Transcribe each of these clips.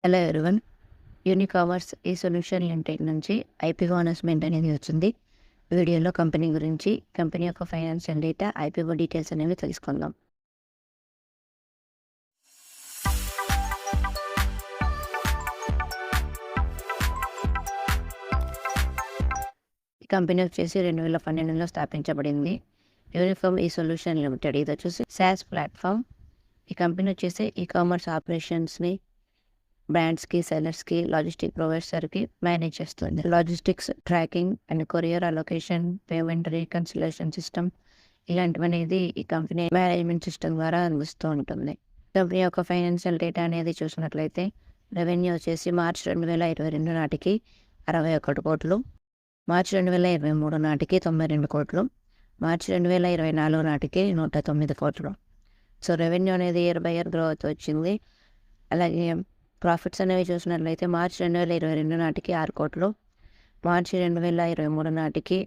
Hello everyone. Unicommerce ఈ solution limited నుంచి IPO announcement అనేది వచ్చింది. వీడియోలో కంపెనీ గురించి, కంపెనీ యొక్క ఫైనాన్షియల్ డేటా, ఐపీఓ డీటెయిల్స్ అనేవి తెలుసుకుందాం. ఈ కంపెనీ వచ్చేసి 2012లో స్థాపించబడింది. యూనిఫామ్ ఈ సొల్యూషన్ లిమిటెడ్ ఇది వచ్చేసి SaaS ప్లాట్ఫామ్. ఈ కంపెనీ వచ్చేసి కామర్స్ ఆపరేషన్స్ని బ్రాండ్స్కి, సెల్లర్స్కి, లాజిస్టిక్ ప్రొవైడర్స్కి మేనేజ్ చేస్తుంది. Logistics, tracking and courier allocation, payment reconciliation system ఇలాంటివి అనేది ఈ కంపెనీ మేనేజ్మెంట్ సిస్టమ్ ద్వారా అందిస్తూ ఉంటుంది. కంపెనీ యొక్క ఫైనాన్షియల్ డేటా అనేది చూసినట్లయితే రెవెన్యూ వచ్చేసి మార్చ్ 2022 నాటికి 61 కోట్లు, మార్చ్ 2023 నాటికి 92 కోట్లు, మార్చ్ 2024 నాటికి 109 కోట్లు. సో రెవెన్యూ అనేది ఇయర్ బై ఇయర్ గ్రోత్ వచ్చింది. అలాగే ప్రాఫిట్స్ అనేవి చూసినట్లయితే మార్చ్ 2022 నాటికి 6 కోట్లు, మార్చి 2023 నాటికి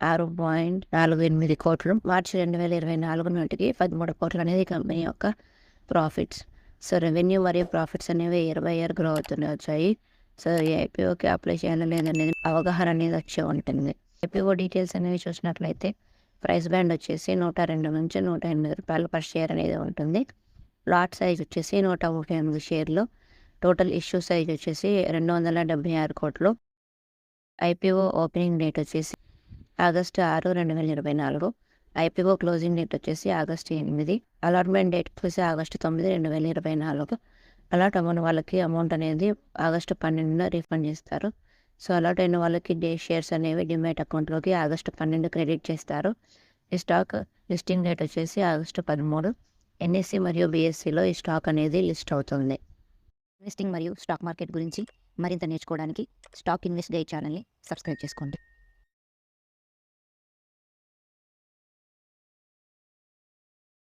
6.48 కోట్లు, మార్చి 2024 నాటికి 13 కోట్లు అనేది కంపెనీ యొక్క ప్రాఫిట్స్. సో రెవెన్యూ మరియు ప్రాఫిట్స్ అనేవి ఇయర్ బై ఇయర్ గ్రో అవుతూనే వచ్చాయి. సో ఈ ఐపీఓకి అప్లై చేయాలి లేదనేది అవగాహన అనేది వచ్చి ఉంటుంది. ఐపీఓ డీటెయిల్స్ అనేవి చూసినట్లయితే ప్రైస్ బ్యాండ్ వచ్చేసి 102 నుంచి 108 రూపాయలు పర్ షేర్ అనేది ఉంటుంది. లాట్ సైజ్ వచ్చేసి 138 షేర్లు. టోటల్ ఇష్యూ సైజ్ వచ్చేసి 276 కోట్లు. ఐపీఓ ఓపెనింగ్ డేట్ వచ్చేసి ఆగస్టు 6, 2024. ఐపీఓ క్లోజింగ్ డేట్ వచ్చేసి ఆగస్టు 8. అలాట్మెంట్ డేట్ వచ్చేసి ఆగస్టు 9, 2024. అలాట్ అవ్వని వాళ్ళకి అమౌంట్ అనేది ఆగస్టు 12 రీఫండ్ చేస్తారు. సో అలాట్ అయిన వాళ్ళకి షేర్స్ అనేవి డిమాట్ అకౌంట్లోకి ఆగస్టు 12 క్రెడిట్ చేస్తారు. ఈ స్టాక్ లిస్టింగ్ డేట్ వచ్చేసి ఆగస్టు 13. ఎన్ఎస్సి మరియు బీఎస్సిలో ఈ స్టాక్ అనేది లిస్ట్ అవుతుంది. ఇన్వెస్టింగ్ మరియు స్టాక్ మార్కెట్ గురించి మరింత నేర్చుకోవడానికి స్టాక్ ఇన్వెస్ట్ గైడ్ ఛానల్ని సబ్స్క్రైబ్ చేసుకోండి.